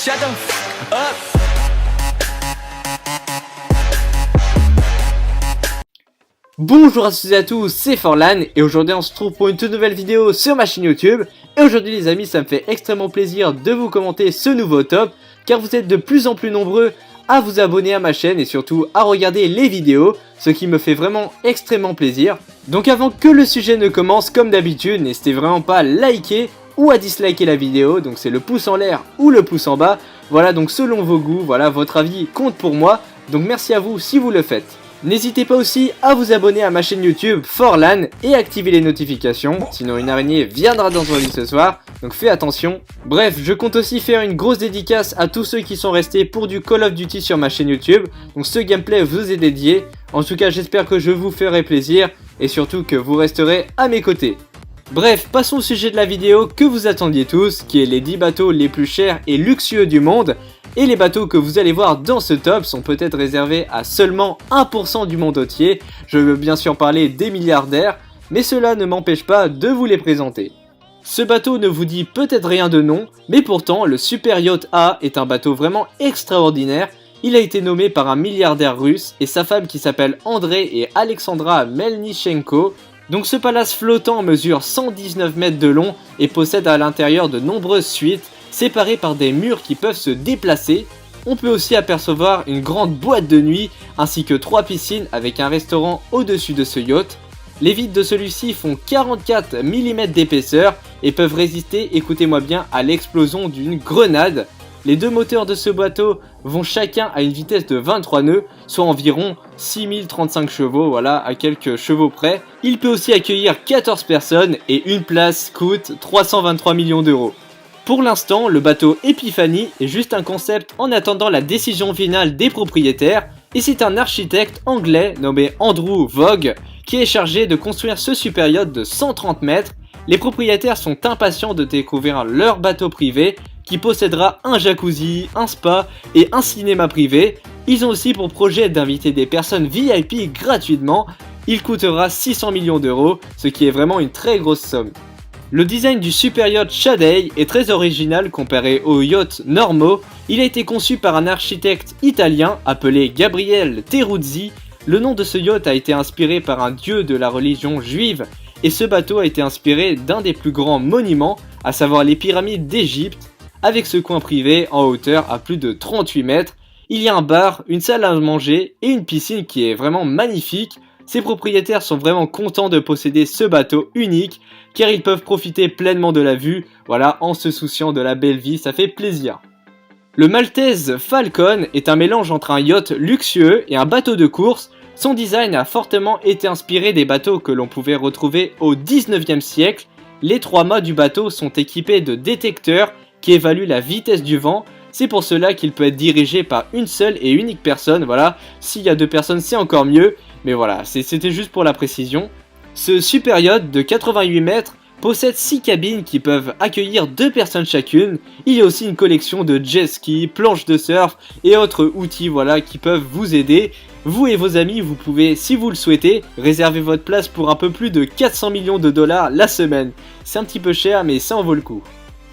Shut the f up. Bonjour à toutes et à tous, c'est Forlan et aujourd'hui on se retrouve pour une toute nouvelle vidéo sur ma chaîne YouTube. Et aujourd'hui les amis, ça me fait extrêmement plaisir de vous commenter ce nouveau top, car vous êtes de plus en plus nombreux à vous abonner à ma chaîne et surtout à regarder les vidéos, ce qui me fait vraiment extrêmement plaisir. Donc avant que le sujet ne commence, comme d'habitude, n'hésitez vraiment pas à liker ou à disliker la vidéo, donc c'est le pouce en l'air ou le pouce en bas. Voilà, donc selon vos goûts, voilà, votre avis compte pour moi, donc merci à vous si vous le faites. N'hésitez pas aussi à vous abonner à ma chaîne YouTube Forlan et activer les notifications, sinon une araignée viendra dans ton lit ce soir, donc fais attention. Bref, je compte aussi faire une grosse dédicace à tous ceux qui sont restés pour du Call of Duty sur ma chaîne YouTube, donc ce gameplay vous est dédié. En tout cas, j'espère que je vous ferai plaisir et surtout que vous resterez à mes côtés. Bref, passons au sujet de la vidéo que vous attendiez tous, qui est les 10 bateaux les plus chers et luxueux du monde. Et les bateaux que vous allez voir dans ce top sont peut-être réservés à seulement 1% du monde entier. Je veux bien sûr parler des milliardaires, mais cela ne m'empêche pas de vous les présenter. Ce bateau ne vous dit peut-être rien de nom, mais pourtant le Super Yacht A est un bateau vraiment extraordinaire. Il a été nommé par un milliardaire russe et sa femme qui s'appelle Andrei et Alexandra Melnichenko. Donc ce palace flottant mesure 119 mètres de long et possède à l'intérieur de nombreuses suites, séparées par des murs qui peuvent se déplacer. On peut aussi apercevoir une grande boîte de nuit ainsi que 3 piscines avec un restaurant au-dessus de ce yacht. Les vitres de celui-ci font 44 mm d'épaisseur et peuvent résister, écoutez-moi bien, à l'explosion d'une grenade. Les deux moteurs de ce bateau vont chacun à une vitesse de 23 nœuds, soit environ 6035 chevaux, voilà, à quelques chevaux près. Il peut aussi accueillir 14 personnes et une place coûte 323 millions d'euros. Pour l'instant, le bateau Epiphany est juste un concept en attendant la décision finale des propriétaires, et c'est un architecte anglais nommé Andrew Vogue qui est chargé de construire ce super yacht de 130 mètres. Les propriétaires sont impatients de découvrir leur bateau privé qui possédera un jacuzzi, un spa et un cinéma privé. Ils ont aussi pour projet d'inviter des personnes VIP gratuitement. Il coûtera 600 millions d'euros, ce qui est vraiment une très grosse somme. Le design du super yacht Shadei est très original comparé aux yachts normaux. Il a été conçu par un architecte italien appelé Gabriele Teruzzi. Le nom de ce yacht a été inspiré par un dieu de la religion juive et ce bateau a été inspiré d'un des plus grands monuments, à savoir les pyramides d'Égypte, avec ce coin privé en hauteur à plus de 38 mètres. Il y a un bar, une salle à manger et une piscine qui est vraiment magnifique. Ses propriétaires sont vraiment contents de posséder ce bateau unique car ils peuvent profiter pleinement de la vue, voilà, en se souciant de la belle vie, ça fait plaisir. Le Maltese Falcon est un mélange entre un yacht luxueux et un bateau de course. Son design a fortement été inspiré des bateaux que l'on pouvait retrouver au 19e siècle. Les 3 mâts du bateau sont équipés de détecteurs qui évaluent la vitesse du vent. C'est pour cela qu'il peut être dirigé par une seule et unique personne, voilà. S'il y a 2 personnes, c'est encore mieux, mais voilà, c'était juste pour la précision. Ce super yacht de 88 mètres possède 6 cabines qui peuvent accueillir 2 personnes chacune. Il y a aussi une collection de jet ski, planches de surf et autres outils, voilà, qui peuvent vous aider. Vous et vos amis, vous pouvez, si vous le souhaitez, réserver votre place pour un peu plus de 400 millions de dollars la semaine. C'est un petit peu cher, mais ça en vaut le coup.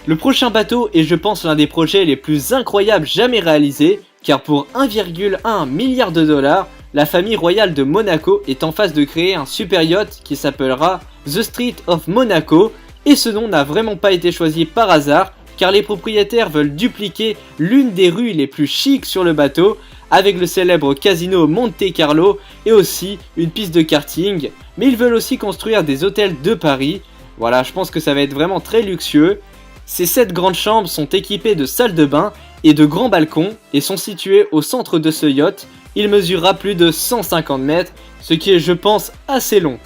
Le prochain bateau est, je pense, l'un des projets les plus incroyables jamais réalisés, car pour 1,1 milliard de dollars, la famille royale de Monaco est en phase de créer un super yacht qui s'appellera The Street of Monaco, et ce nom n'a vraiment pas été choisi par hasard, car les propriétaires veulent dupliquer l'une des rues les plus chics sur le bateau, avec le célèbre casino Monte Carlo et aussi une piste de karting, mais ils veulent aussi construire des hôtels de Paris. Voilà, je pense que ça va être vraiment très luxueux. Ces 7 grandes chambres sont équipées de salles de bain et de grands balcons et sont situées au centre de ce yacht. Il mesurera plus de 150 mètres, ce qui est, je pense, assez long.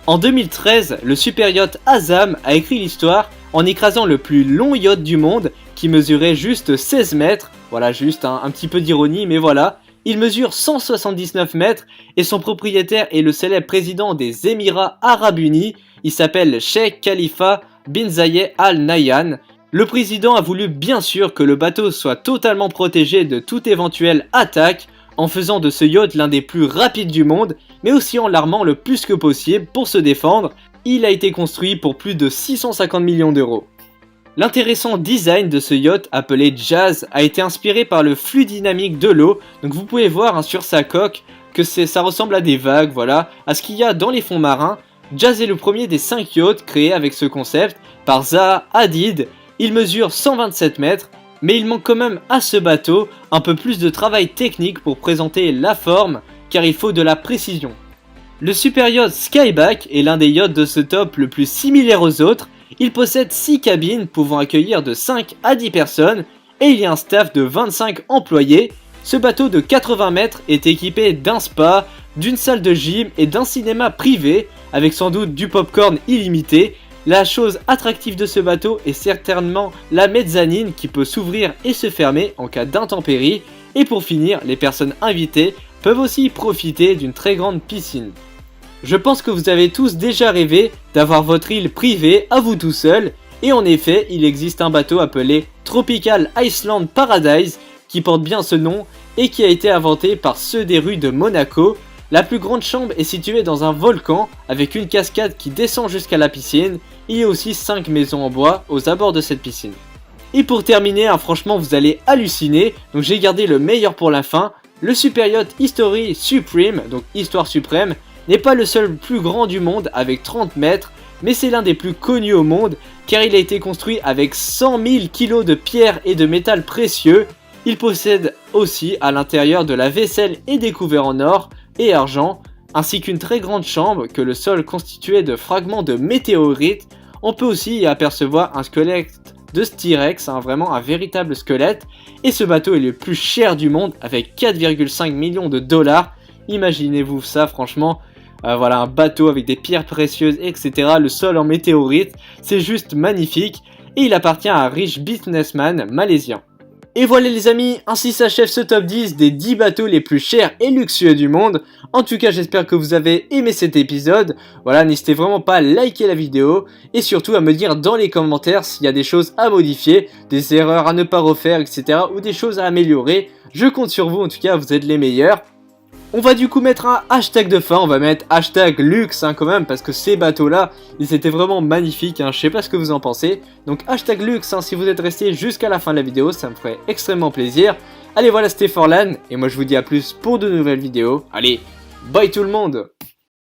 En 2013, le super yacht Azam a écrit l'histoire en écrasant le plus long yacht du monde qui mesurait juste 16 mètres. Voilà, juste un petit peu d'ironie, mais voilà. Il mesure 179 mètres et son propriétaire est le célèbre président des Émirats Arabes Unis. Il s'appelle Sheikh Khalifa bin Zayed Al Nahyan. Le président a voulu bien sûr que le bateau soit totalement protégé de toute éventuelle attaque, en faisant de ce yacht l'un des plus rapides du monde, mais aussi en l'armant le plus que possible pour se défendre. Il a été construit pour plus de 650 millions d'euros. L'intéressant design de ce yacht appelé Jazz a été inspiré par le flux dynamique de l'eau, donc vous pouvez voir sur sa coque que ça ressemble à des vagues, voilà, à ce qu'il y a dans les fonds marins. Jazz est le premier des 5 yachts créés avec ce concept par Zaha Hadid. Il mesure 127 mètres, mais il manque quand même à ce bateau un peu plus de travail technique pour présenter la forme, car il faut de la précision. Le super yacht Skyback est l'un des yachts de ce top le plus similaire aux autres. Il possède 6 cabines pouvant accueillir de 5 à 10 personnes et il y a un staff de 25 employés. Ce bateau de 80 mètres est équipé d'un spa, d'une salle de gym et d'un cinéma privé avec sans doute du popcorn illimité. La chose attractive de ce bateau est certainement la mezzanine qui peut s'ouvrir et se fermer en cas d'intempéries. Et pour finir, les personnes invitées peuvent aussi profiter d'une très grande piscine. Je pense que vous avez tous déjà rêvé d'avoir votre île privée à vous tout seul, et en effet, il existe un bateau appelé Tropical Island Paradise qui porte bien ce nom et qui a été inventé par ceux des rues de Monaco. La plus grande chambre est située dans un volcan avec une cascade qui descend jusqu'à la piscine. Il y a aussi 5 maisons en bois aux abords de cette piscine. Et pour terminer, franchement vous allez halluciner, donc j'ai gardé le meilleur pour la fin. Le super yacht History Supreme, donc Histoire Suprême, n'est pas le seul plus grand du monde avec 30 mètres, mais c'est l'un des plus connus au monde car il a été construit avec 100 000 kg de pierre et de métal précieux. Il possède aussi à l'intérieur de la vaisselle et des couverts en or et argent, ainsi qu'une très grande chambre que le sol constitué de fragments de météorites. On peut aussi y apercevoir un squelette de Styrex, vraiment un véritable squelette, et ce bateau est le plus cher du monde avec 4,5 millions de dollars. Imaginez-vous ça, franchement. Voilà, un bateau avec des pierres précieuses, etc. Le sol en météorite, c'est juste magnifique. Et il appartient à un riche businessman malaisien. Et voilà les amis, ainsi s'achève ce top 10 des 10 bateaux les plus chers et luxueux du monde. En tout cas, j'espère que vous avez aimé cet épisode. Voilà, n'hésitez vraiment pas à liker la vidéo et surtout à me dire dans les commentaires s'il y a des choses à modifier, des erreurs à ne pas refaire, etc. ou des choses à améliorer. Je compte sur vous, en tout cas, vous êtes les meilleurs. On va du coup mettre un hashtag de fin, on va mettre hashtag luxe quand même, parce que ces bateaux là, ils étaient vraiment magnifiques, je sais pas ce que vous en pensez. Donc hashtag luxe, si vous êtes resté jusqu'à la fin de la vidéo, ça me ferait extrêmement plaisir. Allez voilà, c'était Forlan, et moi je vous dis à plus pour de nouvelles vidéos. Allez, bye tout le monde!